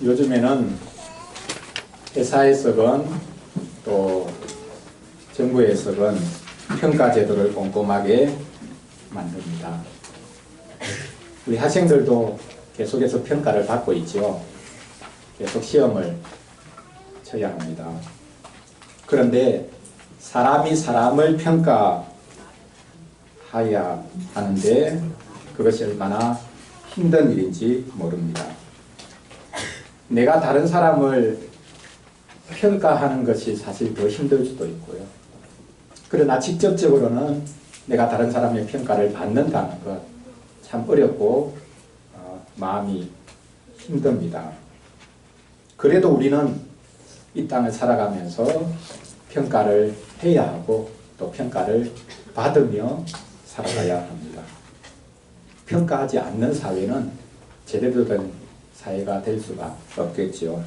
요즘에는 회사에서건 또 정부에서건 평가 제도를 꼼꼼하게 만듭니다. 우리 학생들도 계속해서 평가를 받고 있죠. 계속 시험을 쳐야 합니다. 그런데 사람이 사람을 평가해야 하는데 그것이 얼마나 힘든 일인지 모릅니다. 내가 다른 사람을 평가하는 것이 사실 더 힘들 수도 있고요. 그러나 직접적으로는 내가 다른 사람의 평가를 받는다는 것 참 어렵고 마음이 힘듭니다. 그래도 우리는 이 땅을 살아가면서 평가를 해야 하고 또 평가를 받으며 살아가야 합니다. 평가하지 않는 사회는 제대로 된 사회가 될 수가 없겠지요.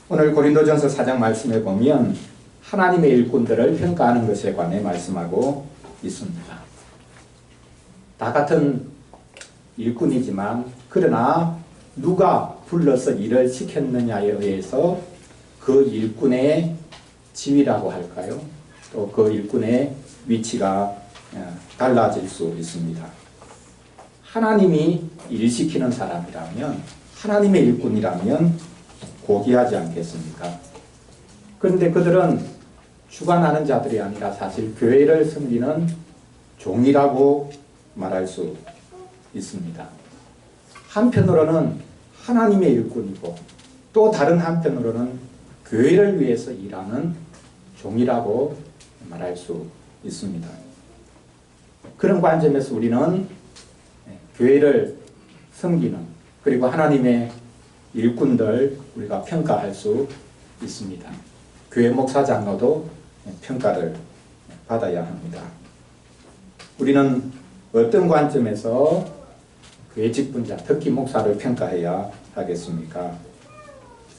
오늘 고린도전서 4장 말씀에 보면 하나님의 일꾼들을 평가하는 것에 관해 말씀하고 있습니다. 다 같은 일꾼이지만 그러나 누가 불러서 일을 시켰느냐에 의해서 그 일꾼의 지위라고 할까요? 또 그 일꾼의 위치가 달라질 수 있습니다. 하나님이 일시키는 사람이라면 하나님의 일꾼이라면 고귀하지 않겠습니까? 그런데 그들은 주관하는 자들이 아니라 사실 교회를 섬기는 종이라고 말할 수 있습니다. 한편으로는 하나님의 일꾼이고 또 다른 한편으로는 교회를 위해서 일하는 종이라고 말할 수 있습니다. 그런 관점에서 우리는 교회를 섬기는 그리고 하나님의 일꾼들 우리가 평가할 수 있습니다. 교회 목사 장로도 평가를 받아야 합니다. 우리는 어떤 관점에서 교회 직분자, 특히 목사를 평가해야 하겠습니까?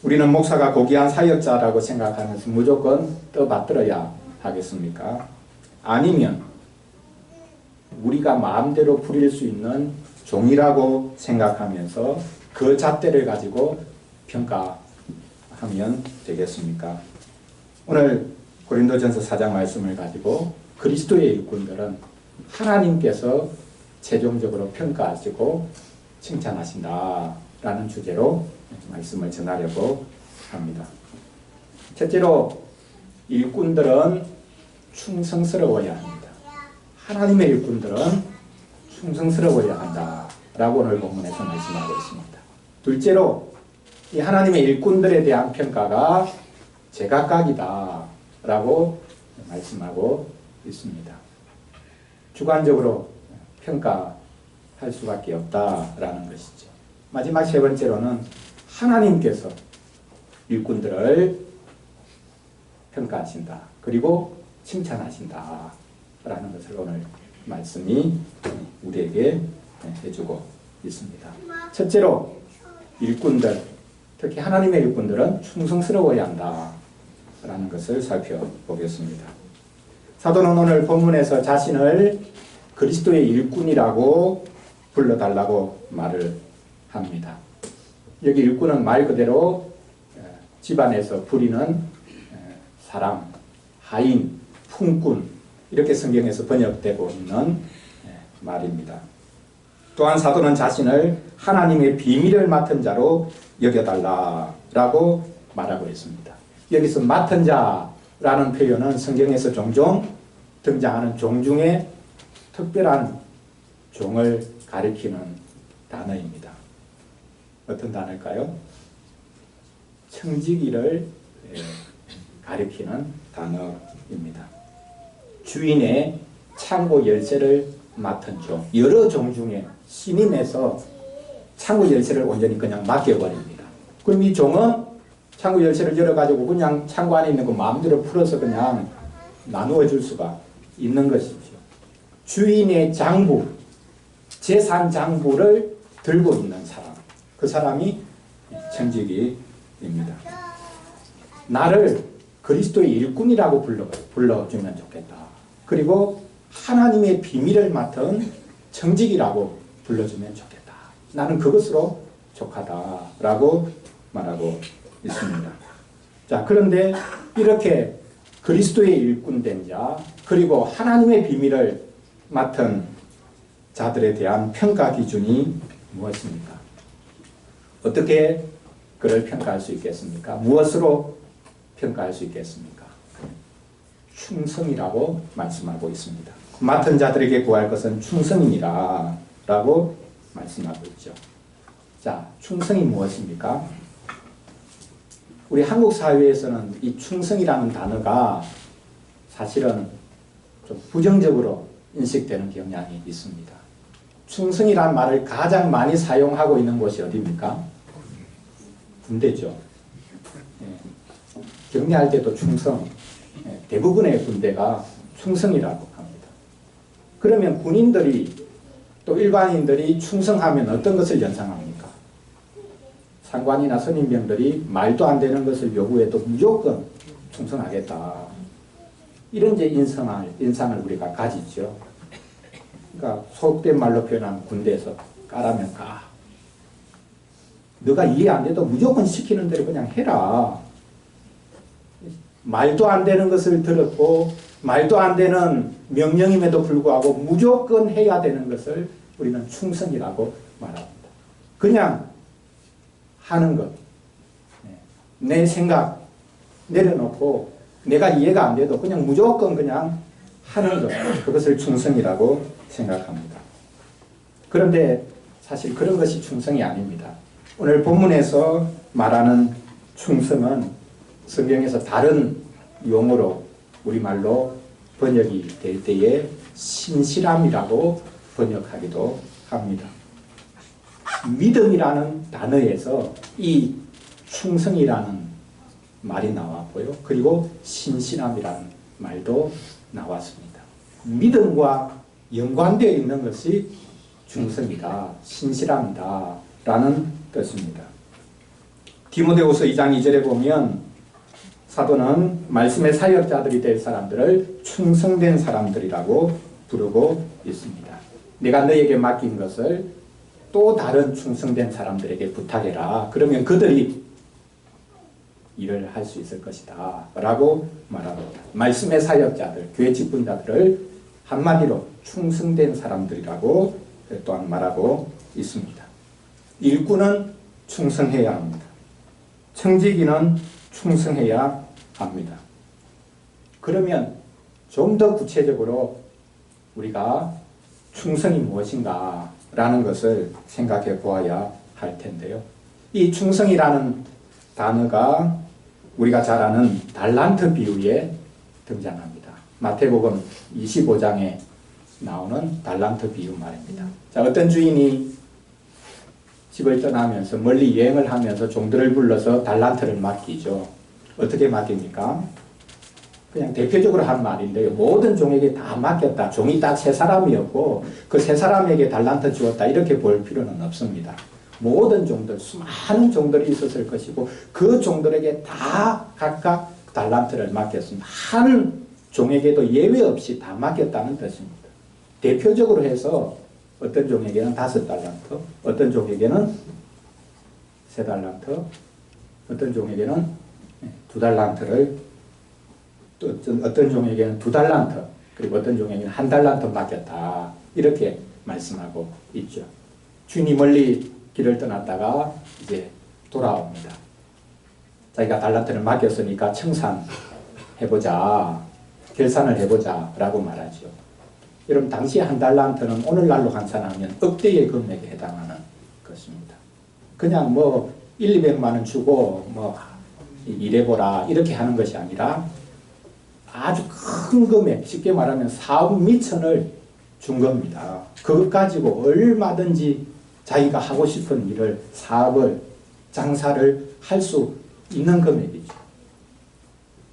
우리는 목사가 고귀한 사역자라고 생각하면서 무조건 떠받들어야 하겠습니까? 아니면 우리가 마음대로 부릴 수 있는 종이라고 생각하면서 그 잣대를 가지고 평가하면 되겠습니까? 오늘 고린도전서 4장 말씀을 가지고 그리스도의 일꾼들은 하나님께서 최종적으로 평가하시고 칭찬하신다라는 주제로 말씀을 전하려고 합니다. 첫째로 일꾼들은 충성스러워야 합니다. 하나님의 일꾼들은 충성스러워야 한다라고 오늘 본문에서 말씀하고 있습니다. 둘째로 이 하나님의 일꾼들에 대한 평가가 제각각이다라고 말씀하고 있습니다. 주관적으로 평가할 수밖에 없다라는 것이죠. 마지막 세 번째로는 하나님께서 일꾼들을 평가하신다. 그리고 칭찬하신다. 라는 것을 오늘 말씀이 우리에게 해주고 있습니다. 첫째로 일꾼들, 특히 하나님의 일꾼들은 충성스러워야 한다. 라는 것을 살펴보겠습니다. 사도는 오늘 본문에서 자신을 그리스도의 일꾼이라고 불러달라고 말을 합니다. 여기 일꾼은 말 그대로 집안에서 부리는 사람, 하인, 품꾼 이렇게 성경에서 번역되고 있는 말입니다. 또한 사도는 자신을 하나님의 비밀을 맡은 자로 여겨달라라고 말하고 있습니다. 여기서 맡은 자라는 표현은 성경에서 종종 등장하는 종 중에 특별한 종을 가리키는 단어입니다. 어떤 단어일까요? 청지기를 가리키는 단어입니다. 주인의 창고 열쇠를 맡은 종, 여러 종 중에 신임해서 창고 열쇠를 온전히 그냥 맡겨버립니다. 그럼 이 종은 창고 열쇠를 열어가지고 그냥 창고 안에 있는 거 마음대로 풀어서 그냥 나누어 줄 수가 있는 것이죠. 주인의 장부, 재산 장부를 들고 있는 사람, 그 사람이 청지기입니다. 나를 그리스도의 일꾼이라고 불러주면 좋겠다. 그리고 하나님의 비밀을 맡은 청지기라고 불러주면 좋겠다. 나는 그것으로 족하다라고 말하고 있습니다. 자, 그런데 이렇게 그리스도의 일꾼된 자, 그리고 하나님의 비밀을 맡은 자들에 대한 평가 기준이 무엇입니까? 어떻게 그를 평가할 수 있겠습니까? 무엇으로 평가할 수 있겠습니까? 충성이라고 말씀하고 있습니다. 맡은 자들에게 구할 것은 충성이니라 라고 말씀하고 있죠. 자, 충성이 무엇입니까? 우리 한국 사회에서는 이 충성이라는 단어가 사실은 좀 부정적으로 인식되는 경향이 있습니다. 충성이라는 말을 가장 많이 사용하고 있는 곳이 어디입니까? 군대죠. 예. 격려할 때도 충성. 예. 대부분의 군대가 충성이라고 합니다. 그러면 군인들이 또 일반인들이 충성하면 어떤 것을 연상합니까? 상관이나 선임병들이 말도 안 되는 것을 요구해도 무조건 충성하겠다. 이런 이제 인상을 우리가 가지죠. 그러니까 속된 말로 표현하면 군대에서 까라면 까. 너가 이해 안 돼도 무조건 시키는 대로 그냥 해라. 말도 안 되는 것을 들었고 말도 안 되는 명령임에도 불구하고 무조건 해야 되는 것을 우리는 충성이라고 말합니다. 그냥 하는 것. 내 생각 내려놓고 내가 이해가 안 돼도 그냥 무조건 그냥 하는 것. 그것을 충성이라고 생각합니다. 그런데 사실 그런 것이 충성이 아닙니다. 오늘 본문에서 말하는 충성은 성경에서 다른 용어로 우리말로 번역이 될 때에 신실함이라고 번역하기도 합니다. 믿음이라는 단어에서 이 충성이라는 말이 나왔고요. 그리고 신실함이라는 말도 나왔습니다. 믿음과 연관되어 있는 것이 충성이다, 신실함이다 라는 뜻입니다. 디모데후서 2장 2절에 보면 사도는 말씀의 사역자들이 될 사람들을 충성된 사람들이라고 부르고 있습니다. 내가 너에게 맡긴 것을 또 다른 충성된 사람들에게 부탁해라. 그러면 그들이 일을 할 수 있을 것이다 라고 말합니다. 말씀의 사역자들, 교회 직분자들을 한마디로 충성된 사람들이라고 또한 말하고 있습니다. 일꾼은 충성해야 합니다. 청지기는 충성해야 합니다. 그러면 좀 더 구체적으로 우리가 충성이 무엇인가 라는 것을 생각해 보아야 할 텐데요. 이 충성이라는 단어가 우리가 잘 아는 달란트 비유에 등장합니다. 마태복음 25장에 나오는 달란트 비유 말입니다. 자, 어떤 주인이 집을 떠나면서 멀리 여행을 하면서 종들을 불러서 달란트를 맡기죠. 어떻게 맡깁니까? 그냥 대표적으로 한 말인데요. 모든 종에게 다 맡겼다. 종이 딱 세 사람이었고 그 세 사람에게 달란트 주었다. 이렇게 볼 필요는 없습니다. 모든 종들, 수많은 종들이 있었을 것이고 그 종들에게 다 각각 달란트를 맡겼습니다. 한 종에게도 예외 없이 다 맡겼다는 뜻입니다. 대표적으로 해서 어떤 종에게는 5달란트, 어떤 종에게는 3달란트, 어떤 종에게는 2달란트를, 또 어떤 종에게는 2달란트, 그리고 어떤 종에게는 1달란트 맡겼다. 이렇게 말씀하고 있죠. 주인이 멀리 길을 떠났다가 이제 돌아옵니다. 자기가 달란트를 맡겼으니까 청산해보자, 결산을 해보자 라고 말하죠. 여러분, 당시 1달란트는 오늘날로 환산하면 억대의 금액에 해당하는 것입니다. 그냥 뭐 1, 200만 원 주고 뭐 일해보라 이렇게 하는 것이 아니라 아주 큰 금액, 쉽게 말하면 사업 미천을 준 겁니다. 그것 가지고 얼마든지 자기가 하고 싶은 일을, 사업을, 장사를 할 수 있는 금액이죠.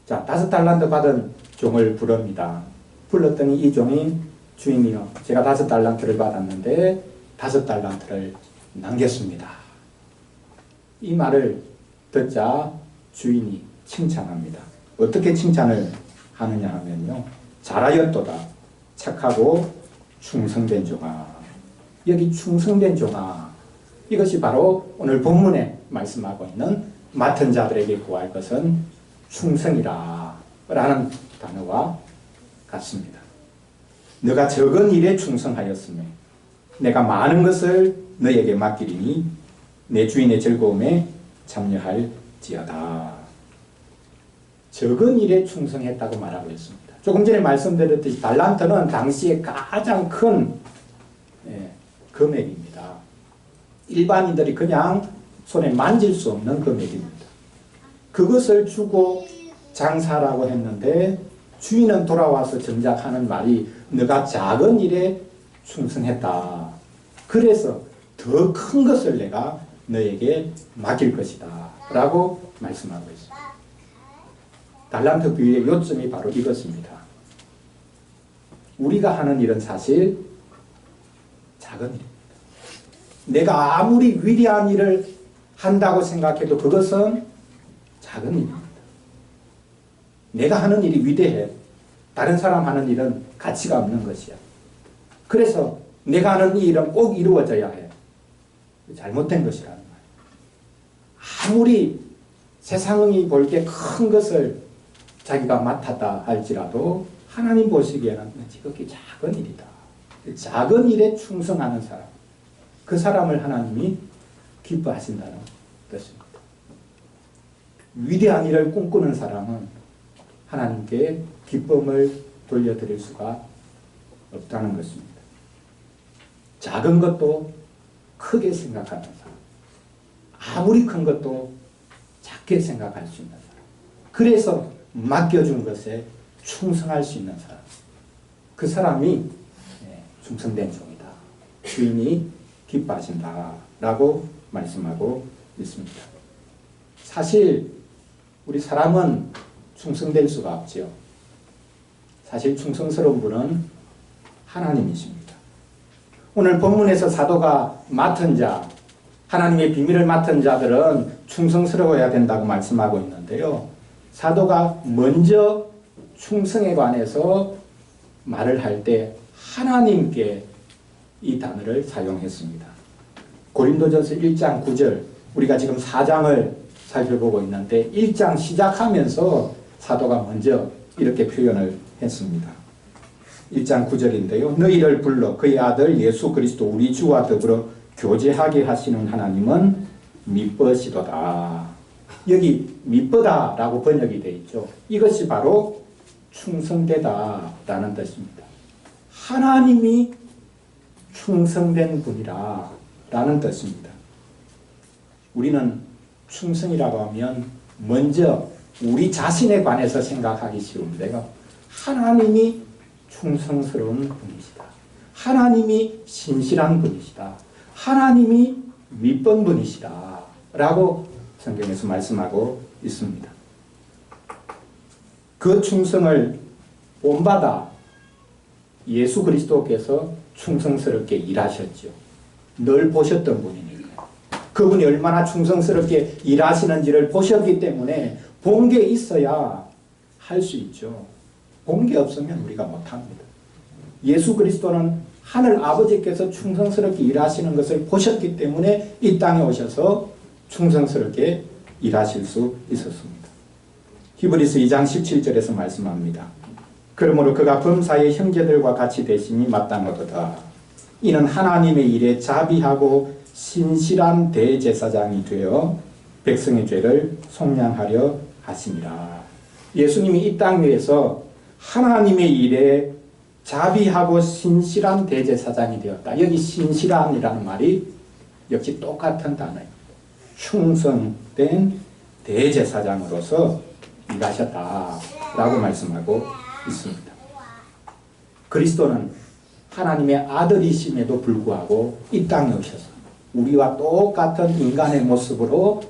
자, 5달란트 받은 종을 부릅니다. 불렀더니 이 종이 주인이요, 제가 5달란트를 받았는데 5달란트를 남겼습니다. 이 말을 듣자 주인이 칭찬합니다. 어떻게 칭찬을 하느냐 하면요, 잘하였도다, 착하고 충성된 종아. 여기 충성된 종아, 이것이 바로 오늘 본문에 말씀하고 있는 맡은 자들에게 구할 것은 충성이라 라는 단어와 같습니다. 너가 적은 일에 충성하였으며 내가 많은 것을 너에게 맡기리니 내 주인의 즐거움에 참여할지어다. 적은 일에 충성했다고 말하고 있습니다. 조금 전에 말씀드렸듯이 달란트는 당시에 가장 큰 금액입니다. 일반인들이 그냥 손에 만질 수 없는 금액입니다. 그것을 주고 장사라고 했는데 주인은 돌아와서 정작 하는 말이 너가 작은 일에 충성했다. 그래서 더 큰 것을 내가 너에게 맡길 것이다. 라고 말씀하고 있습니다. 달란트 비유의 요점이 바로 이것입니다. 우리가 하는 일은 사실 작은 일입니다. 내가 아무리 위대한 일을 한다고 생각해도 그것은 작은 일입니다. 내가 하는 일이 위대해. 다른 사람 하는 일은 가치가 없는 것이야. 그래서 내가 하는 이 일은 꼭 이루어져야 해. 잘못된 것이라는 말이에요. 아무리 세상이 볼 게 큰 것을 자기가 맡았다 할지라도 하나님 보시기에는 지극히 작은 일이다. 작은 일에 충성하는 사람, 그 사람을 하나님이 기뻐하신다는 뜻입니다. 위대한 일을 꿈꾸는 사람은 하나님께 기쁨을 돌려드릴 수가 없다는 것입니다. 작은 것도 크게 생각하는 사람, 아무리 큰 것도 작게 생각할 수 있는 사람, 그래서 맡겨준 것에 충성할 수 있는 사람, 그 사람이 충성된 종이다. 주인이 기뻐하신다 라고 말씀하고 있습니다. 사실 우리 사람은 충성될 수가 없지요. 사실 충성스러운 분은 하나님이십니다. 오늘 본문에서 사도가 맡은 자, 하나님의 비밀을 맡은 자들은 충성스러워야 된다고 말씀하고 있는데요. 사도가 먼저 충성에 관해서 말을 할 때 하나님께 이 단어를 사용했습니다. 고린도전서 1장 9절, 우리가 지금 4장을 살펴보고 있는데 1장 시작하면서 사도가 먼저 이렇게 표현을 했습니다. 1장 9절인데요. 너희를 불러 그의 아들 예수 그리스도 우리 주와 더불어 교제하게 하시는 하나님은 미쁘시도다. 여기 미쁘다라고 번역이 되어 있죠. 이것이 바로 충성되다라는 뜻입니다. 하나님이 충성된 분이라 라는 뜻입니다. 우리는 충성이라고 하면 먼저 우리 자신에 관해서 생각하기 쉬운데요. 하나님이 충성스러운 분이시다. 하나님이 신실한 분이시다. 하나님이 미쁜 분이시다. 라고 성경에서 말씀하고 있습니다. 그 충성을 본받아 예수 그리스도께서 충성스럽게 일하셨죠. 늘 보셨던 분이니까. 그분이 얼마나 충성스럽게 일하시는지를 보셨기 때문에 본 게 있어야 할 수 있죠. 본 게 없으면 우리가 못합니다. 예수 그리스도는 하늘 아버지께서 충성스럽게 일하시는 것을 보셨기 때문에 이 땅에 오셔서 충성스럽게 일하실 수 있었습니다. 히브리서 2장 17절에서 말씀합니다. 그러므로 그가 범사의 형제들과 같이 되시니 마땅하도다. 이는 하나님의 일에 자비하고 신실한 대제사장이 되어 백성의 죄를 속량하려 하심이라. 예수님이 이 땅 위에서 하나님의 일에 자비하고 신실한 대제사장이 되었다. 여기 신실한이라는 말이 역시 똑같은 단어입니다. 충성된 대제사장으로서 일하셨다라고 말씀하고 있습니다. 그리스도는 하나님의 아들이심에도 불구하고 이 땅에 오셔서 우리와 똑같은 인간의 모습으로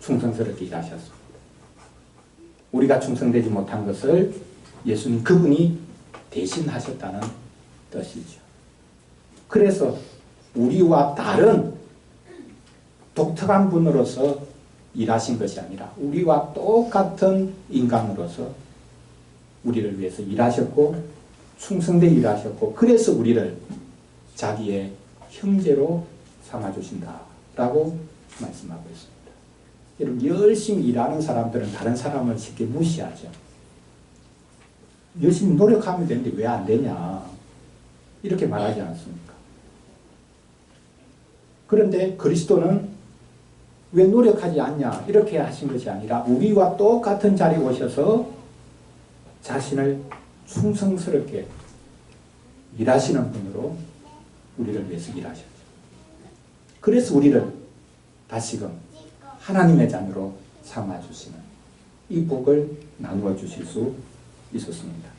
충성스럽게 일하셨습니다. 우리가 충성되지 못한 것을 예수님 그분이 대신하셨다는 뜻이죠. 그래서 우리와 다른 독특한 분으로서 일하신 것이 아니라 우리와 똑같은 인간으로서 우리를 위해서 일하셨고 충성되게 일하셨고 그래서 우리를 자기의 형제로 삼아주신다 라고 말씀하고 있습니다. 여러분, 열심히 일하는 사람들은 다른 사람을 쉽게 무시하죠. 열심히 노력하면 되는데 왜 안 되냐, 이렇게 말하지 않습니까? 그런데 그리스도는 왜 노력하지 않냐 이렇게 하신 것이 아니라 우리와 똑같은 자리에 오셔서 자신을 충성스럽게 일하시는 분으로 우리를 위해서 일하셨죠. 그래서 우리를 다시금 하나님의 자녀로 삼아주시는 이 복을 나누어 주실 수 있었습니다.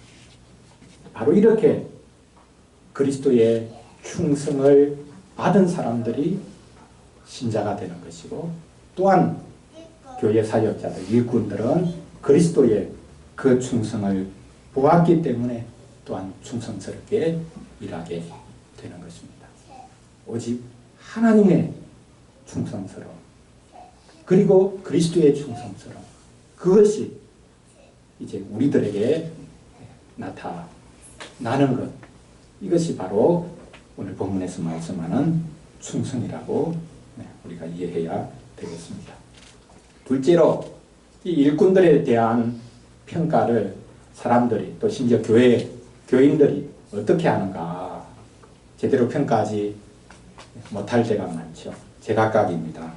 바로 이렇게 그리스도의 충성을 받은 사람들이 신자가 되는 것이고, 또한 교회 사역자들, 일꾼들은 그리스도의 그 충성을 보았기 때문에 또한 충성스럽게 일하게 되는 것입니다. 오직 하나님의 충성스러움, 그리고 그리스도의 충성스러움, 그것이 이제 우리들에게 나타나는 것, 이것이 바로 오늘 본문에서 말씀하는 충성이라고 우리가 이해해야 되겠습니다. 둘째로 이 일꾼들에 대한 평가를 사람들이, 또 심지어 교인들이 어떻게 하는가 제대로 평가하지 못할 때가 많죠. 제각각입니다.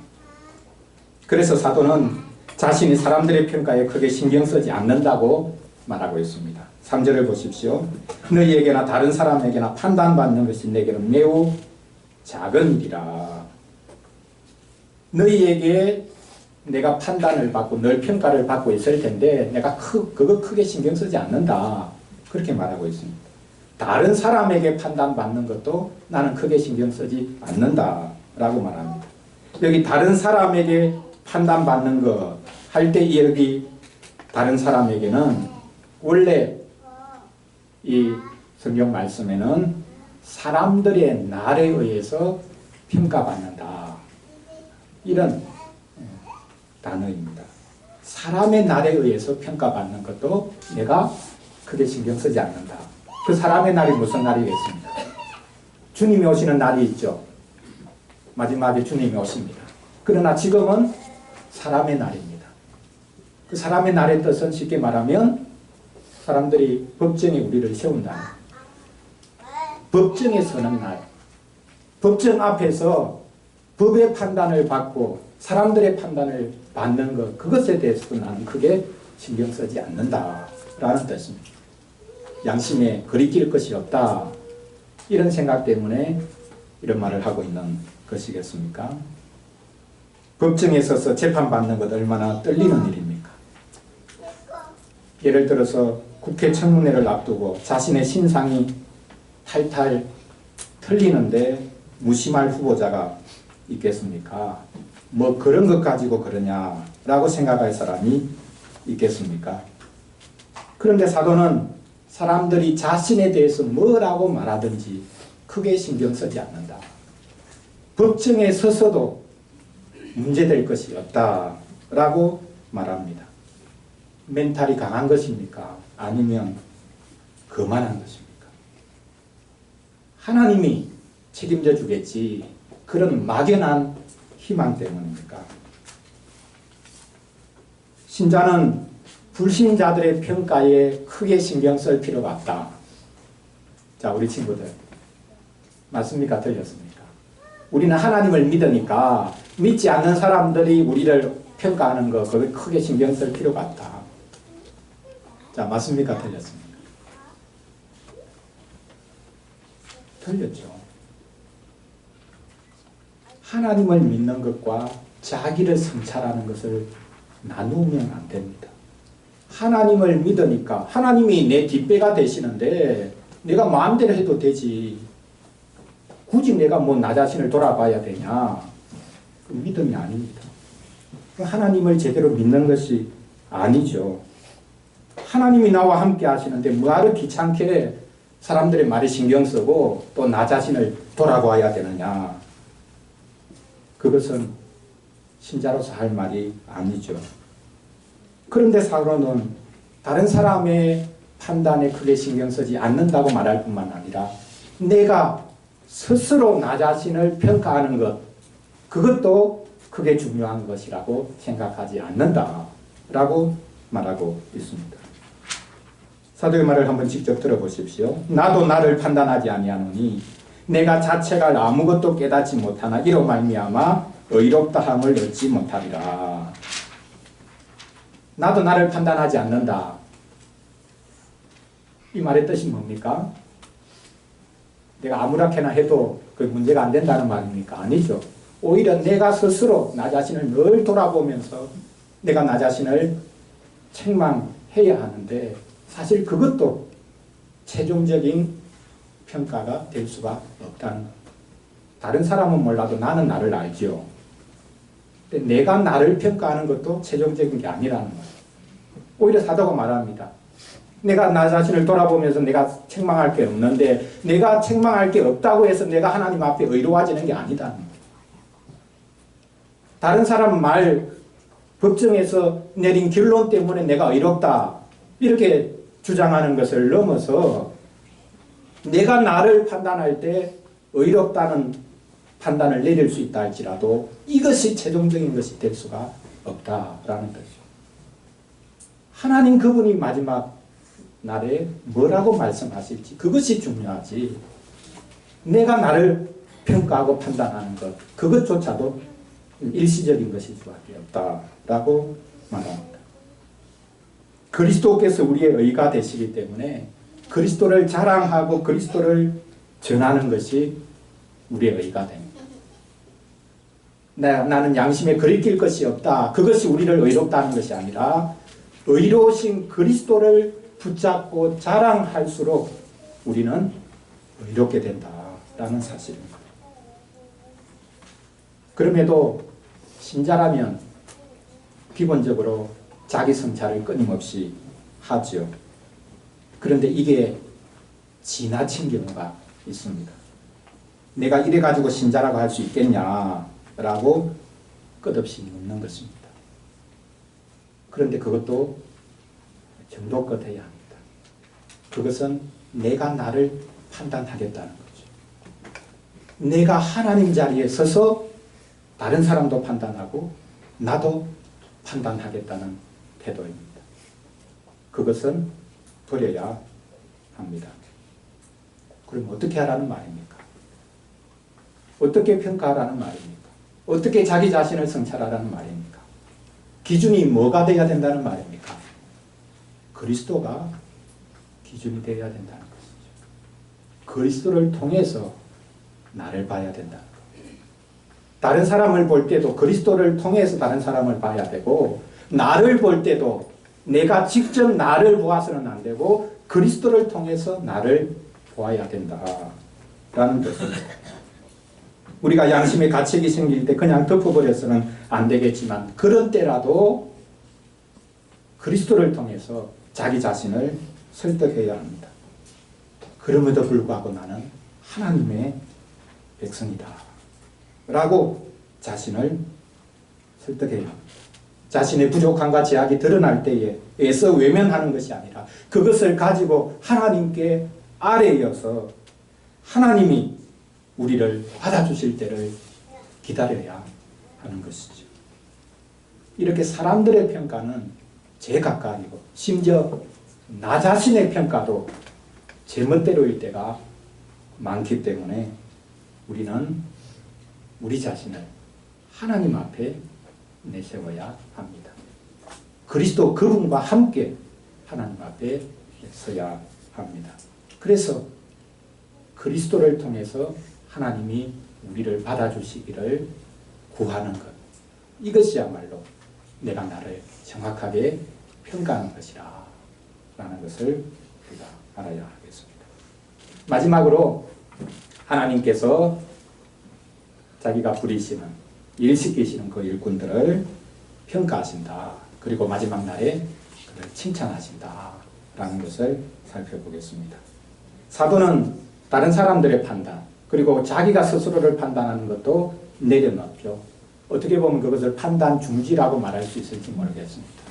그래서 사도는 자신이 사람들의 평가에 크게 신경 쓰지 않는다고 말하고 있습니다. 3절을 보십시오. 너희에게나 다른 사람에게나 판단받는 것이 내게는 매우 작은 일이라. 너희에게 내가 판단을 받고 널 평가를 받고 있을 텐데 내가 그거 크게 신경 쓰지 않는다, 그렇게 말하고 있습니다. 다른 사람에게 판단받는 것도 나는 크게 신경 쓰지 않는다 라고 말합니다. 여기 다른 사람에게 판단받는 거 할 때 여기 다른 사람에게는 원래 이 성경 말씀에는 사람들의 날에 의해서 평가받는다, 이런 단어입니다. 사람의 날에 의해서 평가받는 것도 내가 크게 신경 쓰지 않는다. 그 사람의 날이 무슨 날이겠습니까? 주님이 오시는 날이 있죠. 마지막에 주님이 오십니다. 그러나 지금은 사람의 날입니다. 그 사람의 날의 뜻은 쉽게 말하면 사람들이 법정에 우리를 세운다. 법정에 서는 날, 법정 앞에서 법의 판단을 받고 사람들의 판단을 받는 것, 그것에 대해서도 나는 크게 신경 쓰지 않는다라는 뜻입니다. 양심에 거리낄 것이 없다, 이런 생각 때문에 이런 말을 하고 있는 것이겠습니까? 법정에 서서 재판받는 것 얼마나 떨리는 일입니까? 예를 들어서 국회 청문회를 앞두고 자신의 신상이 탈탈 틀리는데 무심할 후보자가 있겠습니까? 뭐 그런 것 가지고 그러냐라고 생각할 사람이 있겠습니까? 그런데 사도는 사람들이 자신에 대해서 뭐라고 말하든지 크게 신경 쓰지 않는다. 법정에 서서도 문제될 것이 없다라고 말합니다. 멘탈이 강한 것입니까? 아니면 거만한 것입니까? 하나님이 책임져 주겠지, 그런 막연한 희망 때문입니까? 신자는 불신자들의 평가에 크게 신경 쓸 필요가 없다. 자, 우리 친구들, 맞습니까? 틀렸습니까? 우리는 하나님을 믿으니까 믿지 않는 사람들이 우리를 평가하는 거, 거기에 크게 신경 쓸 필요가 없다. 자, 맞습니까? 틀렸습니까? 틀렸죠. 하나님을 믿는 것과 자기를 성찰하는 것을 나누면 안 됩니다. 하나님을 믿으니까 하나님이 내 뒷배가 되시는데 내가 마음대로 해도 되지, 굳이 내가 뭐 나 자신을 돌아봐야 되냐, 그 믿음이 아닙니다. 하나님을 제대로 믿는 것이 아니죠. 하나님이 나와 함께 하시는데 뭐하러 귀찮게 사람들의 말에 신경 쓰고 또 나 자신을 돌아봐야 되느냐, 그것은 신자로서 할 말이 아니죠. 그런데 사도는 다른 사람의 판단에 크게 신경 쓰지 않는다고 말할 뿐만 아니라 내가 스스로 나 자신을 평가하는 것, 그것도 크게 중요한 것이라고 생각하지 않는다라고 말하고 있습니다. 사도의 말을 한번 직접 들어보십시오. 나도 나를 판단하지 아니하노니 내가 자책할 아무것도 깨닫지 못하나 이로 말미암아 의롭다함을 얻지 못하리라. 나도 나를 판단하지 않는다. 이 말의 뜻이 뭡니까? 내가 아무렇게나 해도 그 문제가 안 된다는 말입니까? 아니죠. 오히려 내가 스스로 나 자신을 늘 돌아보면서 내가 나 자신을 책망해야 하는데 사실 그것도 최종적인 평가가 될 수가 없다는 겁니다. 다른 사람은 몰라도 나는 나를 알죠. 근데 내가 나를 평가하는 것도 최종적인 게 아니라는 거예요. 오히려 사도가 말합니다. 내가 나 자신을 돌아보면서 내가 책망할 게 없는데 내가 책망할 게 없다고 해서 내가 하나님 앞에 의로워지는 게 아니다는 거예요. 다른 사람 말, 법정에서 내린 결론 때문에 내가 의롭다 이렇게 주장하는 것을 넘어서 내가 나를 판단할 때 의롭다는 판단을 내릴 수 있다 할지라도 이것이 최종적인 것이 될 수가 없다라는 거죠. 하나님 그분이 마지막 날에 뭐라고 말씀하실지 그것이 중요하지 내가 나를 평가하고 판단하는 것 그것조차도 일시적인 것일 수밖에 없다라고 말합니다. 그리스도께서 우리의 의가 되시기 때문에 그리스도를 자랑하고 그리스도를 전하는 것이 우리의 의가 됩니다. 나는 양심에 거리낄 것이 없다. 그것이 우리를 의롭다는 것이 아니라 의로우신 그리스도를 붙잡고 자랑할수록 우리는 의롭게 된다라는 사실입니다. 그럼에도 신자라면 기본적으로 자기 성찰을 끊임없이 하죠. 그런데 이게 지나친 경우가 있습니다. 내가 이래가지고 신자라고 할 수 있겠냐라고 끝없이 묻는 것입니다. 그런데 그것도 정도껏 해야 합니다. 그것은 내가 나를 판단하겠다는 거죠. 내가 하나님 자리에 서서 다른 사람도 판단하고 나도 판단하겠다는 태도입니다. 그것은 버려야 합니다. 그럼 어떻게 하라는 말입니까? 어떻게 평가하라는 말입니까? 어떻게 자기 자신을 성찰하라는 말입니까? 기준이 뭐가 되어야 된다는 말입니까? 그리스도가 기준이 되어야 된다는 것이죠. 그리스도를 통해서 나를 봐야 된다는 것. 다른 사람을 볼 때도 그리스도를 통해서 다른 사람을 봐야 되고 나를 볼 때도 내가 직접 나를 보아서는 안 되고 그리스도를 통해서 나를 보아야 된다라는 뜻입니다. 우리가 양심의 가책이 생길 때 그냥 덮어버려서는 안 되겠지만 그런 때라도 그리스도를 통해서 자기 자신을 설득해야 합니다. 그럼에도 불구하고 나는 하나님의 백성이다 라고 자신을 설득해야 합니다. 자신의 부족함과 제약이 드러날 때에 애써 외면하는 것이 아니라 그것을 가지고 하나님께 아뢰어서 하나님이 우리를 받아주실 때를 기다려야 하는 것이죠. 이렇게 사람들의 평가는 제각각이고 심지어 나 자신의 평가도 제멋대로일 때가 많기 때문에 우리는 우리 자신을 하나님 앞에 내세워야 합니다. 그리스도 그분과 함께 하나님 앞에 서야 합니다. 그래서 그리스도를 통해서 하나님이 우리를 받아주시기를 구하는 것. 이것이야말로 내가 나를 정확하게 평가하는 것이라 라는 것을 우리가 알아야 하겠습니다. 마지막으로 하나님께서 자기가 부리시는 일시키시는 그 일꾼들을 평가하신다. 그리고 마지막 날에 그를 칭찬하신다 라는 것을 살펴보겠습니다. 사도는 다른 사람들의 판단 그리고 자기가 스스로를 판단하는 것도 내려놓죠. 어떻게 보면 그것을 판단 중지라고 말할 수 있을지 모르겠습니다.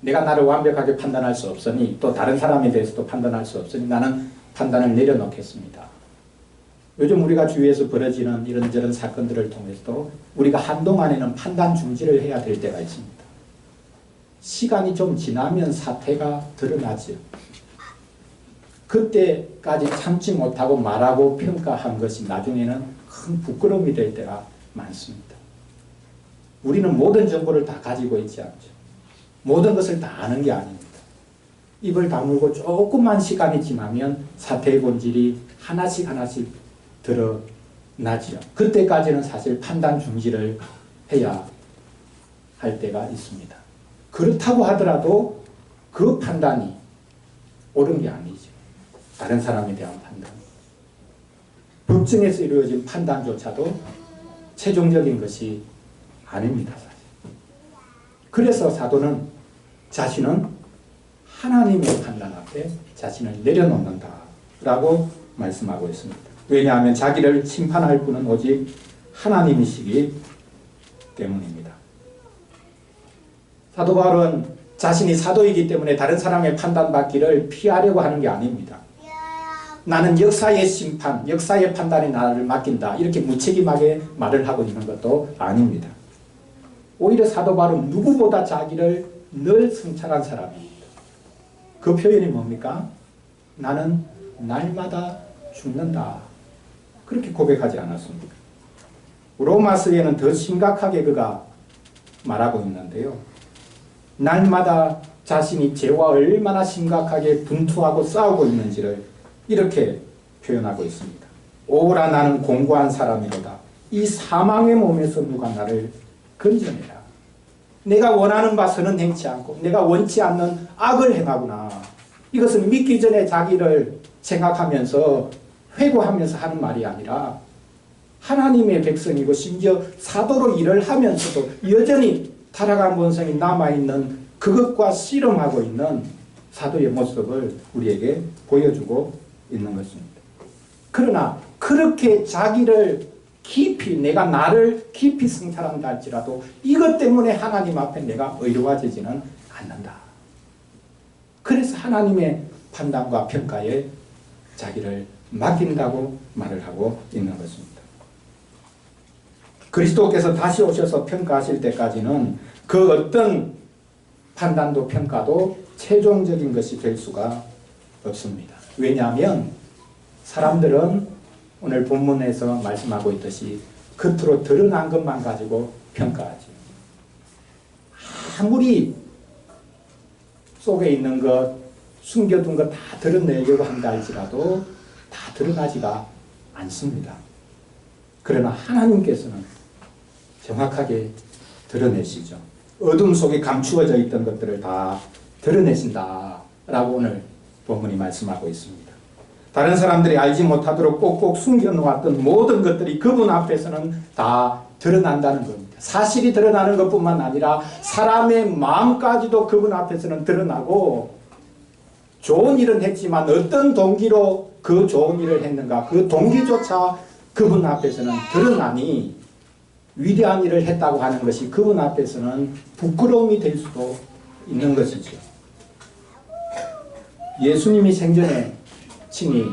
내가 나를 완벽하게 판단할 수 없으니 또 다른 사람에 대해서도 판단할 수 없으니 나는 판단을 내려놓겠습니다. 요즘 우리가 주위에서 벌어지는 이런저런 사건들을 통해서도 우리가 한동안에는 판단 중지를 해야 될 때가 있습니다. 시간이 좀 지나면 사태가 드러나죠. 그때까지 참지 못하고 말하고 평가한 것이 나중에는 큰 부끄러움이 될 때가 많습니다. 우리는 모든 정보를 다 가지고 있지 않죠. 모든 것을 다 아는 게 아닙니다. 입을 다물고 조금만 시간이 지나면 사태의 본질이 하나씩 드러나지요. 그때까지는 사실 판단 중지를 해야 할 때가 있습니다. 그렇다고 하더라도 그 판단이 옳은 게 아니죠. 다른 사람에 대한 판단. 법정에서 이루어진 판단조차도 최종적인 것이 아닙니다. 사실. 그래서 사도는 자신은 하나님의 판단 앞에 자신을 내려놓는다 라고 말씀하고 있습니다. 왜냐하면 자기를 심판할 분은 오직 하나님이시기 때문입니다. 사도 바울은 자신이 사도이기 때문에 다른 사람의 판단받기를 피하려고 하는 게 아닙니다. 나는 역사의 심판, 역사의 판단에 나를 맡긴다. 이렇게 무책임하게 말을 하고 있는 것도 아닙니다. 오히려 사도 바울은 누구보다 자기를 늘 성찰한 사람입니다. 그 표현이 뭡니까? 나는 날마다 죽는다. 그렇게 고백하지 않았습니까? 로마서에는 더 심각하게 그가 말하고 있는데요. 날마다 자신이 죄와 얼마나 심각하게 분투하고 싸우고 있는지를 이렇게 표현하고 있습니다. 오라 나는 공고한 사람이로다. 이 사망의 몸에서 누가 나를 건져내라. 내가 원하는 바서는 행치 않고 내가 원치 않는 악을 행하구나. 이것은 믿기 전에 자기를 생각하면서 회고하면서 하는 말이 아니라 하나님의 백성이고 심지어 사도로 일을 하면서도 여전히 타락한 본성이 남아있는 그것과 씨름하고 있는 사도의 모습을 우리에게 보여주고 있는 것입니다. 그러나 그렇게 자기를 깊이 내가 나를 깊이 성찰한다 할지라도 이것 때문에 하나님 앞에 내가 의로워지지는 않는다. 그래서 하나님의 판단과 평가에 자기를 맡긴다고 말을 하고 있는 것입니다. 그리스도께서 다시 오셔서 평가하실 때까지는 그 어떤 판단도 평가도 최종적인 것이 될 수가 없습니다. 왜냐하면 사람들은 오늘 본문에서 말씀하고 있듯이 겉으로 드러난 것만 가지고 평가하죠. 아무리 속에 있는 것, 숨겨둔 것 다 드러내려고 한다 할지라도 다 드러나지가 않습니다. 그러나 하나님께서는 정확하게 드러내시죠. 어둠 속에 감추어져 있던 것들을 다 드러내신다 라고 오늘 본문이 말씀하고 있습니다. 다른 사람들이 알지 못하도록 꼭꼭 숨겨놓았던 모든 것들이 그분 앞에서는 다 드러난다는 겁니다. 사실이 드러나는 것뿐만 아니라 사람의 마음까지도 그분 앞에서는 드러나고 좋은 일은 했지만 어떤 동기로 그 좋은 일을 했는가 그 동기조차 그분 앞에서는 드러나니 위대한 일을 했다고 하는 것이 그분 앞에서는 부끄러움이 될 수도 있는 것이죠. 예수님이 생전에 친히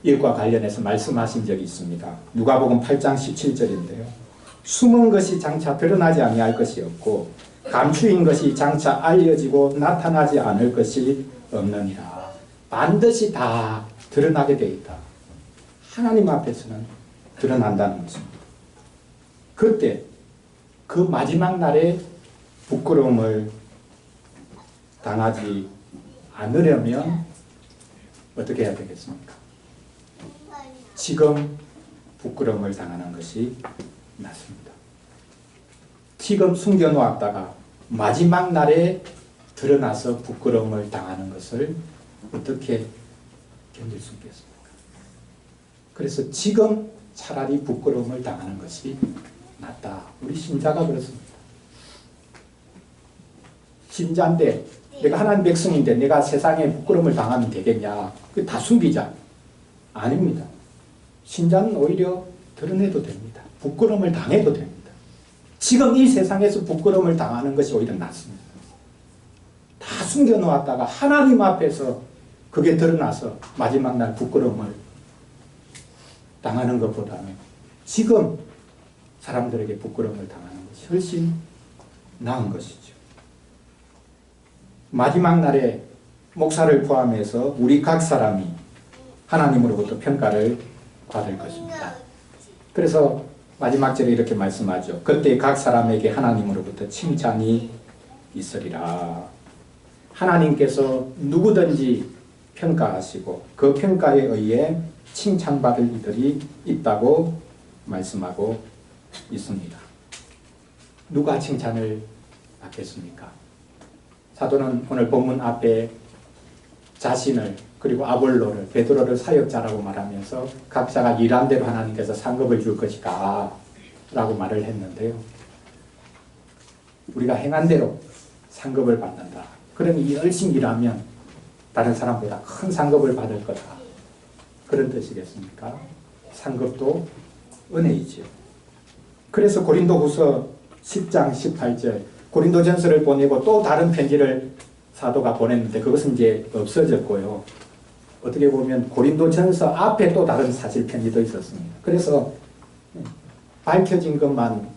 이것과 관련해서 말씀하신 적이 있습니다. 누가복음 8장 17절인데요. 숨은 것이 장차 드러나지 아니할 것이 없고 감추인 것이 장차 알려지고 나타나지 않을 것이 없느니라. 반드시 다 드러나게 되어 있다. 하나님 앞에서는 드러난다는 것입니다. 그때 그 마지막 날에 부끄러움을 당하지 않으려면 어떻게 해야 되겠습니까? 지금 부끄러움을 당하는 것이 낫습니다. 지금 숨겨놓았다가 마지막 날에 드러나서 부끄러움을 당하는 것을 어떻게 견딜 수 있겠습니까? 그래서 지금 차라리 부끄러움을 당하는 것이 낫다. 우리 신자가 그렇습니다. 신자인데 내가 하나님 백성인데 내가 세상에 부끄러움을 당하면 되겠냐? 그 다 숨기자. 아닙니다. 신자는 오히려 드러내도 됩니다. 부끄러움을 당해도 됩니다. 지금 이 세상에서 부끄러움을 당하는 것이 오히려 낫습니다. 다 숨겨놓았다가 하나님 앞에서 그게 드러나서 마지막 날 부끄러움을 당하는 것보다는 지금 사람들에게 부끄러움을 당하는 것이 훨씬 나은 것이죠. 마지막 날에 목사를 포함해서 우리 각 사람이 하나님으로부터 평가를 받을 것입니다. 그래서 마지막 절에 이렇게 말씀하죠. 그때 각 사람에게 하나님으로부터 칭찬이 있으리라. 하나님께서 누구든지 평가하시고 그 평가에 의해 칭찬받을 이들이 있다고 말씀하고 있습니다. 누가 칭찬을 받겠습니까? 사도는 오늘 본문 앞에 자신을 그리고 아볼로를 베드로를 사역자라고 말하면서 각자가 일한 대로 하나님께서 상급을 줄 것이다 라고 말을 했는데요. 우리가 행한 대로 상급을 받는다. 그러니 열심히 일하면 다른 사람보다 큰 상급을 받을 거다. 그런 뜻이겠습니까? 상급도 은혜이지요. 그래서 고린도후서 10장 18절 고린도전서를 보내고 또 다른 편지를 사도가 보냈는데 그것은 이제 없어졌고요. 어떻게 보면 고린도전서 앞에 또 다른 사실 편지도 있었습니다. 그래서 밝혀진 것만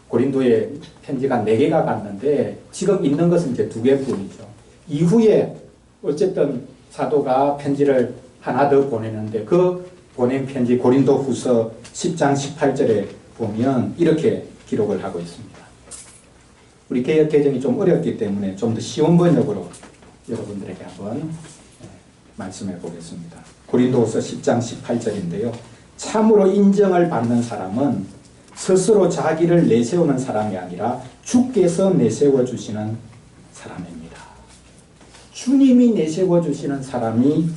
고린도에 편지가 4개가 갔는데 지금 있는 것은 이제 2개뿐이죠. 이후에 어쨌든 사도가 편지를 하나 더 보내는데 그 보낸 편지 고린도후서 10장 18절에 보면 이렇게 기록을 하고 있습니다. 우리 개역 개정이 좀 어렵기 때문에 좀 더 쉬운 번역으로 여러분들에게 한번 말씀해 보겠습니다. 고린도후서 10장 18절인데요. 참으로 인정을 받는 사람은 스스로 자기를 내세우는 사람이 아니라 주께서 내세워 주시는 사람입니다. 주님이 내세워 주시는 사람이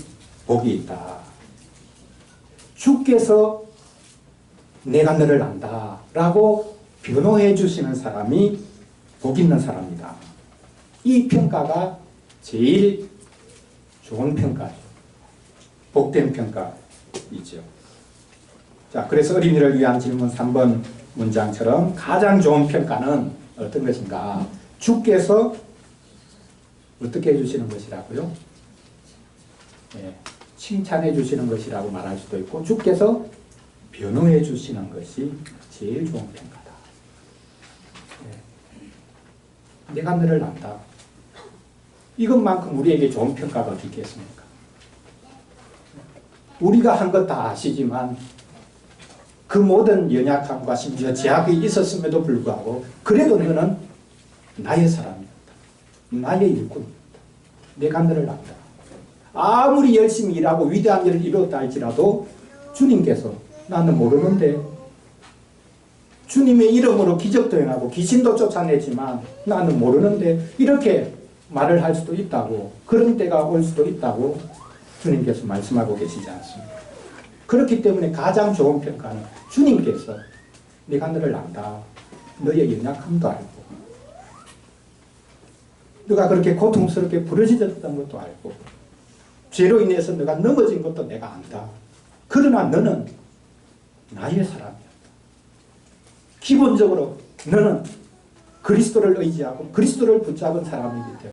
복이 있다. 주께서 내가 너를 안다 라고 변호해 주시는 사람이 복 있는 사람이다. 이 평가가 제일 좋은 평가죠. 복된 평가이죠. 자, 그래서 어린이를 위한 질문 3번 문장처럼 가장 좋은 평가는 어떤 것인가? 주께서 어떻게 해주시는 것이라고요? 네, 칭찬해 주시는 것이라고 말할 수도 있고 주께서 변호해 주시는 것이 제일 좋은 평가다. 네. 내가 너를 안다. 이것만큼 우리에게 좋은 평가가 어디 있겠습니까? 우리가 한 것 다 아시지만 그 모든 연약함과 심지어 제약이 있었음에도 불구하고 그래도 너는 나의 사람이었다. 나의 일꾼이었다. 내가 너를 안다. 아무리 열심히 일하고 위대한 일을 이루었다 할지라도 주님께서 나는 모르는데 주님의 이름으로 기적도 행하고 귀신도 쫓아내지만 나는 모르는데 이렇게 말을 할 수도 있다고 그런 때가 올 수도 있다고 주님께서 말씀하고 계시지 않습니까? 그렇기 때문에 가장 좋은 평가는 주님께서 내가 너를 안다. 너의 연약함도 알고 너가 그렇게 고통스럽게 부러지셨던 것도 알고 죄로 인해서 너가 넘어진 것도 내가 안다. 그러나 너는 나의 사람이었다. 기본적으로 너는 그리스도를 의지하고 그리스도를 붙잡은 사람이기 때문에